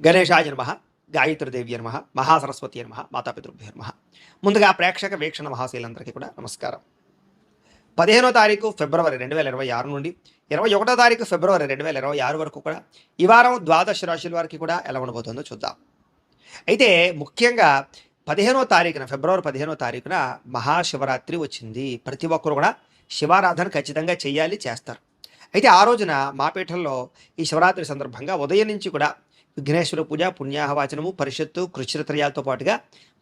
గణేశాయ నమః, గాయత్రీదేవ్యై నమః, మహాసరస్వతి నమః, మాతాపితృభ్యో నమః. ముందుగా ప్రేక్షక వీక్షణ మహాశీలందరికీ కూడా నమస్కారం. 15వ తారీఖు ఫిబ్రవరి 2026 నుండి 21వ తారీఖు ఫిబ్రవరి 2026 వరకు కూడా ఈ వారం ద్వాదశ రాశుల వారికి కూడా ఎలా ఉండబోతుందో చూద్దాం. అయితే ముఖ్యంగా 15వ తారీఖున ఫిబ్రవరి 15వ తారీఖున మహాశివరాత్రి వచ్చింది. ప్రతి ఒక్కరు కూడా శివారాధన ఖచ్చితంగా చేయాలి, చేస్తారు. అయితే ఆ రోజున మా పీఠంలో ఈ శివరాత్రి సందర్భంగా ఉదయం నుంచి కూడా విఘ్నేశ్వర పూజ, పుణ్యాహవాచనము, పరిషత్తు, కృష్ణత్రయాలతో పాటుగా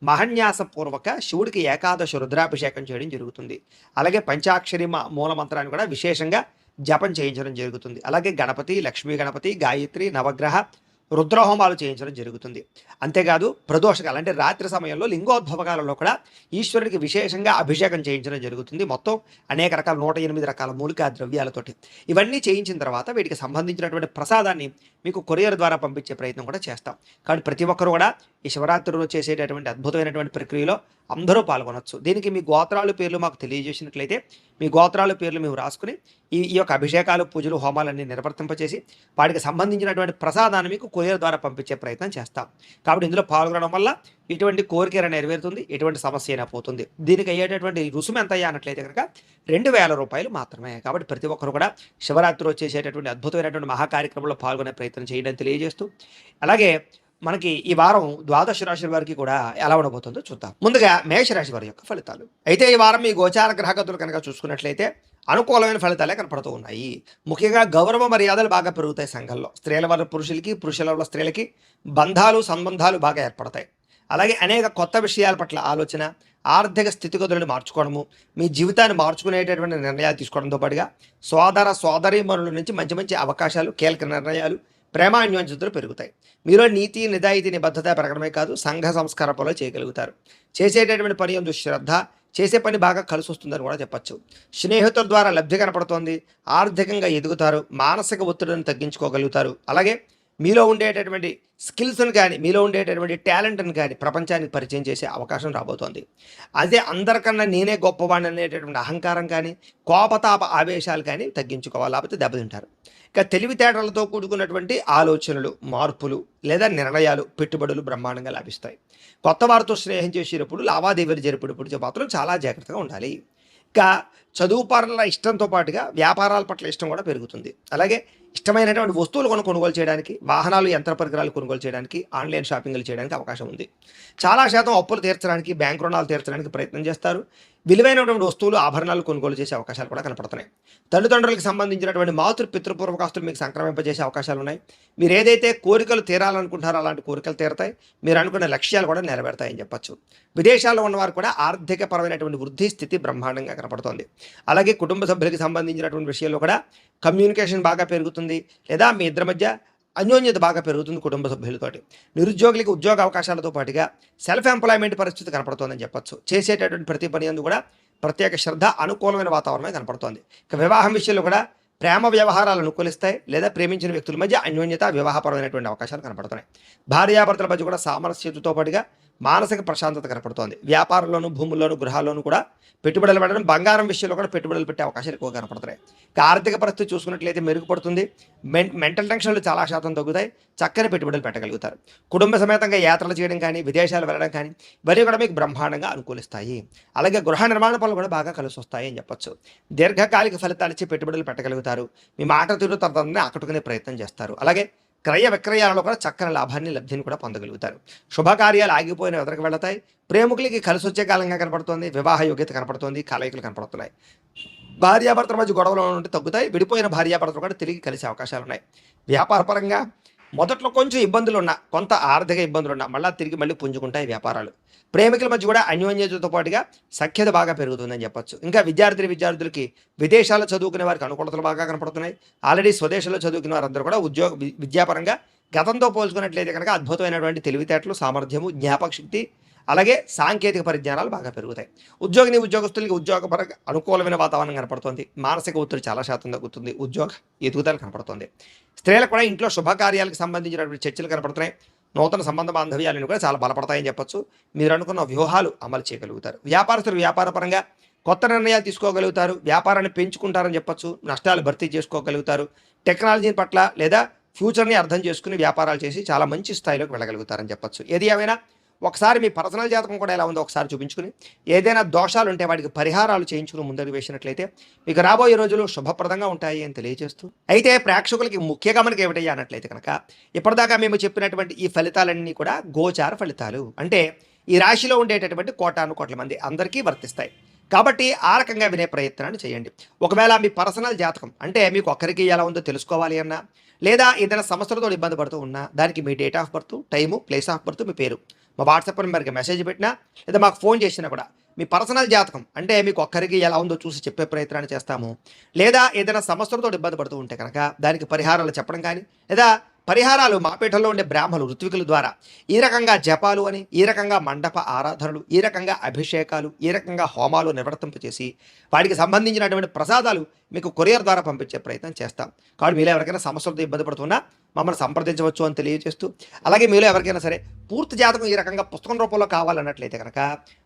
మహన్యాసపూర్వక శివుడికి ఏకాదశ రుద్రాభిషేకం చేయడం జరుగుతుంది. అలాగే పంచాక్షరి మూల మంత్రాన్ని కూడా విశేషంగా జపం చేయించడం జరుగుతుంది. అలాగే గణపతి, లక్ష్మీ గణపతి, గాయత్రి, నవగ్రహ రుద్రహోమాలు చేయించడం జరుగుతుంది. అంతేకాదు ప్రదోషకాలు అంటే రాత్రి సమయంలో లింగోద్భవకాలలో కూడా ఈశ్వరుడికి విశేషంగా అభిషేకం చేయించడం జరుగుతుంది. మొత్తం అనేక రకాల 108 రకాల మూలికా ద్రవ్యాలతోటి ఇవన్నీ చేయించిన తర్వాత వీటికి సంబంధించినటువంటి ప్రసాదాన్ని మీకు కొరియర్ ద్వారా పంపించే ప్రయత్నం కూడా చేస్తాం. కాబట్టి ప్రతి ఒక్కరు కూడా ఈ శివరాత్రిలో చేసేటటువంటి అద్భుతమైనటువంటి ప్రక్రియలో అందరూ పాల్గొనవచ్చు. దీనికి మీ గోత్రాల పేర్లు మాకు తెలియజేసినట్లయితే మీ గోత్రాల పేర్లు మేము రాసుకుని ఈ యొక్క అభిషేకాలు, పూజలు, హోమాలన్నీ నిర్వర్తింపచేసి వాటికి సంబంధించినటువంటి ప్రసాదాన్ని మీకు కొరియర్ ద్వారా పంపించే ప్రయత్నం చేస్తాం. కాబట్టి ఇందులో పాల్గొనడం వల్ల ఎటువంటి కోరిక నెరవేరుతుంది, ఎటువంటి సమస్య అయినా పోతుంది. దీనికి అయ్యేటటువంటి రుసుము ఎంత అయ్యా అన్నట్లయితే కనుక 2000 రూపాయలు మాత్రమే. కాబట్టి ప్రతి ఒక్కరు కూడా శివరాత్రి వచ్చేసేటటువంటి అద్భుతమైనటువంటి మహాకార్యక్రమంలో పాల్గొనే ప్రయత్నం చేయడం తెలియజేస్తూ, అలాగే మనకి ఈ వారం ద్వాదశ రాశుల వారికి కూడా ఎలా ఉండబోతుందో చూద్దాం. ముందుగా మేషరాశి వారి యొక్క ఫలితాలు. అయితే ఈ వారం మీ గోచార గ్రహగతులు కనుక చూసుకున్నట్లయితే అనుకూలమైన ఫలితాలే కనపడుతూ ఉన్నాయి. ముఖ్యంగా గౌరవ మర్యాదలు బాగా పెరుగుతాయి సంఘంలో. స్త్రీల వల్ల పురుషులకి, పురుషుల వల్ల స్త్రీలకి బంధాలు, సంబంధాలు బాగా ఏర్పడతాయి. అలాగే అనేక కొత్త విషయాల పట్ల ఆలోచన, ఆర్థిక స్థితిగతులను మార్చుకోవడము, మీ జీవితాన్ని మార్చుకునేటటువంటి నిర్ణయాలు తీసుకోవడంతో పాటుగా సోదర సోదరీమణుల నుంచి మంచి మంచి అవకాశాలు, కీలక నిర్ణయాలు, ప్రేమాన్యోన్యతలు పెరుగుతాయి. మీలో నీతి, నిజాయితీ, నిబద్ధత పెరగడమే కాదు సంఘ సంస్కార పనులు చేయగలుగుతారు. చేసేటటువంటి పని యందు శ్రద్ధ, చేసే పని బాగా కలిసి వస్తుందని కూడా చెప్పచ్చు. స్నేహితుల ద్వారా లబ్ధి కనపడుతోంది. ఆర్థికంగా ఎదుగుతారు. మానసిక ఒత్తిడిని తగ్గించుకోగలుగుతారు. అలాగే మీలో ఉండేటటువంటి స్కిల్స్ని కానీ, మీలో ఉండేటటువంటి టాలెంట్ని కానీ ప్రపంచానికి పరిచయం చేసే అవకాశం రాబోతోంది. అదే అందరికన్నా నేనే గొప్పవాడిని అనేటటువంటి అహంకారం కానీ, కోపతాప ఆవేశాలు కానీ తగ్గించుకోవాలి, లేకపోతే దెబ్బతింటారు. ఇక తెలివితేటలతో కూడుకున్నటువంటి ఆలోచనలు, మార్పులు లేదా నిర్ణయాలు, పెట్టుబడులు బ్రహ్మాండంగా లభిస్తాయి. కొత్త వారితో స్నేహం చేసేటప్పుడు, లావాదేవీలు జరిపేటప్పుడు మాత్రం చాలా జాగ్రత్తగా ఉండాలి. ఇక చదువు పట్ల ఇష్టంతో పాటుగా వ్యాపారాల పట్ల ఇష్టం కూడా పెరుగుతుంది. అలాగే ఇష్టమైనటువంటి వస్తువులు కొనుగోలు చేయడానికి, వాహనాలు, యంత్ర పరికరాలు కొనుగోలు చేయడానికి, ఆన్లైన్ షాపింగ్లు చేయడానికి అవకాశం ఉంది. చాలా శాతం అప్పులు తీర్చడానికి, బ్యాంక్ రుణాలు తీర్చడానికి ప్రయత్నం చేస్తారు. విలువైనటువంటి వస్తువులు, ఆభరణాలు కొనుగోలు చేసే అవకాశాలు కూడా కనపడుతున్నాయి. తల్లిదండ్రులకు సంబంధించినటువంటి పితృపూర్వకాస్తులు మీకు సంక్రమింపజేసే అవకాశాలు ఉన్నాయి. మీరు ఏదైతే కోరికలు తీరాలనుకుంటారో అలాంటి కోరికలు తీరతాయి. మీరు అనుకున్న లక్ష్యాలు కూడా నెరవేరుతాయని చెప్పచ్చు. విదేశాల్లో ఉన్నవారు కూడా ఆర్థికపరమైనటువంటి వృద్ధి స్థితి బ్రహ్మాండంగా కనపడుతోంది. అలాగే కుటుంబ సభ్యులకు సంబంధించినటువంటి విషయాల్లో కూడా కమ్యూనికేషన్ బాగా పెరుగుతుంది, లేదా మీ ఇద్దరి మధ్య అన్యోన్యత బాగా పెరుగుతుంది కుటుంబ సభ్యులతోటి. నిరుద్యోగులకి ఉద్యోగ అవకాశాలతో పాటుగా సెల్ఫ్ ఎంప్లాయ్మెంట్ పరిస్థితి కనపడుతోందని చెప్పచ్చు. చేసేటటువంటి ప్రతి పని అందు కూడా ప్రత్యేక శ్రద్ధ, అనుకూలమైన వాతావరణమే కనపడుతోంది. ఇక వివాహం విషయంలో కూడా ప్రేమ వ్యవహారాలు అనుకూలిస్తాయి, లేదా ప్రేమించిన వ్యక్తుల మధ్య అన్యోన్యత, వివాహపరమైనటువంటి అవకాశాలు కనపడుతున్నాయి. భార్యాభర్తల మధ్య కూడా సామరస్యతతో పాటుగా మానసిక ప్రశాంతత కనపడుతోంది. వ్యాపారంలోను, భూముల్లోను, గృహాల్లోనూ కూడా పెట్టుబడులు పెట్టడం, బంగారం విషయంలో కూడా పెట్టుబడులు పెట్టే అవకాశాలు ఎక్కువ కనపడుతున్నాయి. ఇక ఆర్థిక పరిస్థితి చూసుకున్నట్లయితే మెరుగుపడుతుంది. మెంటల్ టెన్షన్లు చాలా శాతం తగ్గుతాయి. చక్కని పెట్టుబడులు పెట్టగలుగుతారు. కుటుంబ సమేతంగా యాత్రలు చేయడం కానీ, విదేశాలు వెళ్ళడం కానీ ఇవన్నీ కూడా మీకు బ్రహ్మాండంగా అనుకూలిస్తాయి. అలాగే గృహ నిర్మాణ పనులు కూడా బాగా కలిసి వస్తాయి అని చెప్పచ్చు. దీర్ఘకాలిక ఫలితాలు ఇచ్చి పెట్టుబడులు పెట్టగలుగుతారు. మీ మాట తీరు తనని ఆకట్టుకునే ప్రయత్నం చేస్తారు. అలాగే క్రయ విక్రయాలలో కూడా చక్కని లాభాన్ని, లబ్ధిని కూడా పొందగలుగుతారు. శుభకార్యాలు ఆగిపోయిన ఎదురుకు వెళతాయి. ప్రేమికులకి కలిసి వచ్చే కాలంగా కనపడుతోంది. వివాహ యోగ్యత కనపడుతోంది. కలయికలు కనపడుతున్నాయి. భార్యాభర్తల మధ్య గొడవలు ఉంటే తగ్గుతాయి. విడిపోయిన భార్యాభర్తలు కూడా తిరిగి కలిసే అవకాశాలు ఉన్నాయి. వ్యాపార పరంగా మొదట్లో కొంచెం ఇబ్బందులు ఉన్నా, కొంత ఆర్థిక ఇబ్బందులు ఉన్నా మళ్ళీ పుంజుకుంటాయి వ్యాపారాలు. ప్రేమికుల మధ్య కూడా అన్యోన్యతతో పాటుగా సఖ్యత బాగా పెరుగుతుందని చెప్పచ్చు. ఇంకా విద్యార్థులకి విదేశాల్లో చదువుకునే వారికి అనుకూలతలు బాగా కనపడుతున్నాయి. ఆల్రెడీ స్వదేశంలో చదువుకునే వారందరూ కూడా విద్యాపరంగా గతంతో పోల్చుకున్నట్లయితే కనుక అద్భుతమైనటువంటి తెలివితేటలు, సామర్థ్యము, జ్ఞాపక శక్తి, అలాగే సాంకేతిక పరిజ్ఞానాలు బాగా పెరుగుతాయి. ఉద్యోగస్తులకి ఉద్యోగపరంగా అనుకూలమైన వాతావరణం కనపడుతుంది. మానసిక ఒత్తిడి చాలా శాతం తగ్గుతుంది. ఉద్యోగ ఎదుగుదల కనపడుతుంది. స్త్రీలకు కూడా ఇంట్లో శుభకార్యాలకు సంబంధించినటువంటి చర్చలు కనపడుతున్నాయి. నూతన సంబంధ బాంధవ్యాలను కూడా చాలా బలపడతాయని చెప్పచ్చు. మీరు అనుకున్న వ్యూహాలు అమలు చేయగలుగుతారు. వ్యాపారస్తులు వ్యాపారపరంగా కొత్త నిర్ణయాలు తీసుకోగలుగుతారు. వ్యాపారాన్ని పెంచుకుంటారని చెప్పచ్చు. నష్టాలు భర్తీ చేసుకోగలుగుతారు. టెక్నాలజీ పట్ల లేదా ఫ్యూచర్ని అర్థం చేసుకుని వ్యాపారాలు చేసి చాలా మంచి స్థాయిలోకి వెళ్ళగలుగుతారని చెప్పొచ్చు. ఏది ఏమైనా ఒకసారి మీ పర్సనల్ జాతకం కూడా ఎలా ఉందో ఒకసారి చూపించుకుని, ఏదైనా దోషాలు ఉంటే వాటికి పరిహారాలు చేయించుకుని ముందడుగు వేసినట్లయితే మీకు రాబోయే రోజులు శుభప్రదంగా ఉంటాయి అని తెలియజేస్తూ, అయితే ప్రేక్షకులకి ముఖ్య గమనిక ఏమిటయ్యా అన్నట్లయితే కనుక, ఇప్పటిదాకా మేము చెప్పినటువంటి ఈ ఫలితాలన్నీ కూడా గోచార ఫలితాలు. అంటే ఈ రాశిలో ఉండేటటువంటి కోటాను కోట్ల మంది అందరికీ వర్తిస్తాయి. కాబట్టి ఆ రకంగా వినే ప్రయత్నాన్ని చేయండి. ఒకవేళ మీ పర్సనల్ జాతకం అంటే మీకు ఒక్కరికి ఎలా ఉందో తెలుసుకోవాలి అన్నా, లేదా ఏదైనా సమస్యలతో ఇబ్బంది పడుతూ ఉన్నా, దానికి మీ date of birth, time, place of birth, మీ పేరు మా వాట్సాప్ నెంబర్కి మెసేజ్ పెట్టినా, లేదా మాకు ఫోన్ చేసినా కూడా మీ పర్సనల్ జాతకం అంటే మీకు ఒక్కరికి ఎలా ఉందో చూసి చెప్పే ప్రయత్నాన్ని చేస్తాము. లేదా ఏదైనా సమస్యలతో ఇబ్బంది పడుతూ ఉంటే కనుక దానికి పరిహారాలు చెప్పడం కానీ, లేదా పరిహారాలు మా పీఠంలో ఉండే బ్రాహ్మలు ఋత్వికుల ద్వారా ఈ రకంగా జపాలు అని, ఈ రకంగా మండప ఆరాధనలు, ఈ రకంగా అభిషేకాలు, ఈ రకంగా హోమాలు నిర్వర్తింపచేసి వాటికి సంబంధించినటువంటి ప్రసాదాలు మీకు కొరియర్ ద్వారా పంపించే ప్రయత్నం చేస్తాం. కాబట్టి మీలో ఎవరికైనా సమస్యలతో ఇబ్బంది పడుతున్నా మమ్మల్ని సంప్రదించవచ్చు అని తెలియజేస్తూ, అలాగే మీలో ఎవరికైనా సరే పూర్తి జాతకం ఈ రకంగా పుస్తకం రూపంలో కావాలన్నట్లయితే కనుక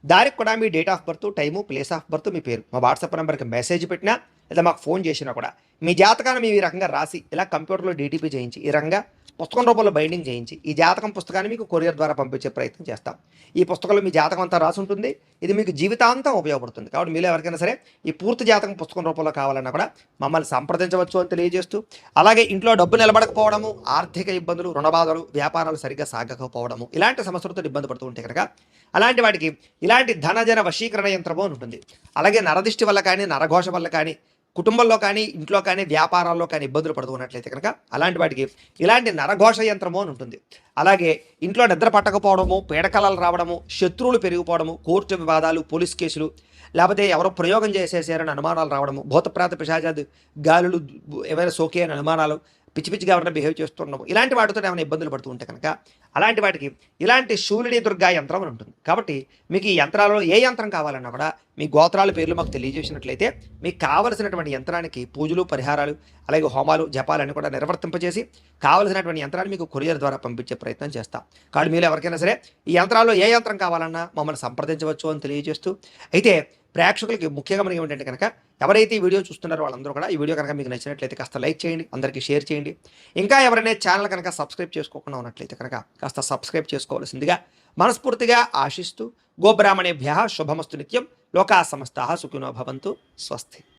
దానికి కూడా మీ date of birth, time, place of birth, మీ పేరు మా వాట్సాప్ నెంబర్కి మెసేజ్ పెట్టినా, లేదా మాకు ఫోన్ చేసినా కూడా మీ జాతకాన్ని మేము ఈ రకంగా రాసి ఇలా కంప్యూటర్లో డీటీపీ చేయించి ఈ రకంగా పుస్తకం రూపంలో బైండింగ్ చేయించి ఈ జాతకం పుస్తకాన్ని మీకు కొరియర్ ద్వారా పంపించే ప్రయత్నం చేస్తాం. ఈ పుస్తకంలో మీ జాతకం అంతా రాసి ఉంటుంది. ఇది మీకు జీవితాంతం ఉపయోగపడుతుంది. కాబట్టి మీలో ఎవరికైనా సరే ఈ పూర్తి జాతకం పుస్తకం రూపంలో కావాలన్నా కూడా మమ్మల్ని సంప్రదించవచ్చు అని తెలియజేస్తూ, అలాగే ఇంట్లో డబ్బు నిలబడకపోవడము, ఆర్థిక ఇబ్బందులు, రుణబాధలు, వ్యాపారాలు సరిగ్గా సాగకపోవడము, ఇలాంటి సమస్యలతో ఇబ్బంది పడుతూ ఉంటే కనుక అలాంటి వాటికి ఇలాంటి ధనజన వశీకరణ యంత్రము అని ఉంటుంది. అలాగే నరదిష్టి వల్ల కానీ, నరఘోష వల్ల కానీ, కుటుంబంలో కానీ, ఇంట్లో కానీ, వ్యాపారాల్లో కానీ ఇబ్బందులు పడుతూ ఉన్నట్లయితే కనుక అలాంటి వాటికి ఇలాంటి నరఘోష యంత్రము అని ఉంటుంది. అలాగే ఇంట్లో నిద్ర పట్టకపోవడము, పీడకలలు రావడము, శత్రువులు పెరిగిపోవడము, కోర్టు వివాదాలు, పోలీస్ కేసులు, లేకపోతే ఎవరో ప్రయోగం చేసేసారని అనుమానాలు రావడము, భూతప్రాత పిశాచాది గాలులు ఏమైనా సోకే అని అనుమానాలు, పిచ్చి పిచ్చిగా ఎవరైనా బిహేవ్ చేస్తుండము, ఇలాంటి వాటితో ఏమైనా ఇబ్బందులు పడుతూ ఉంటే కనుక అలాంటి వాటికి ఇలాంటి శూలిని దుర్గా యంత్రం అని ఉంటుంది. కాబట్టి మీకు ఈ యంత్రాలలో ఏ యంత్రం కావాలన్నా కూడా మీ గోత్రాల పేర్లు మాకు తెలియజేసినట్లయితే మీకు కావలసినటువంటి యంత్రానికి పూజలు, పరిహారాలు, అలాగే హోమాలు, జపాలన్నీ కూడా నిర్వర్తింపజేసి కావలసినటువంటి యంత్రాన్ని మీకు కొరియర్ ద్వారా పంపించే ప్రయత్నం చేస్తాం. కాబట్టి మీరు ఎవరికైనా సరే ఈ యంత్రాల్లో ఏ యంత్రం కావాలన్నా మమ్మల్ని సంప్రదించవచ్చు అని తెలియజేస్తూ, అయితే ప్రేక్షకులకి ముఖ్యంగా మనకి ఏమిటంటే కనుక ఎవరైతే ఈ వీడియో చూస్తున్నారో వాళ్ళందరూ కూడా ఈ వీడియో కనుక మీకు నచ్చినట్లయితే కాస్త లైక్ చేయండి, అందరికీ షేర్ చేయండి. ఇంకా ఎవరైనా ఛానల్ కనుక సబ్స్క్రైబ్ చేసుకోకుండా ఉన్నట్లయితే కనుక కాస్త సబ్స్క్రైబ్ చేసుకోవాల్సిందిగా మనస్ఫూర్తిగా ఆశిస్తూ, గోబ్రాహ్మణేభ్యః శుభమస్తు నిత్యం, లోకా సమస్తాః సుఖినో భవంతు, స్వస్తి.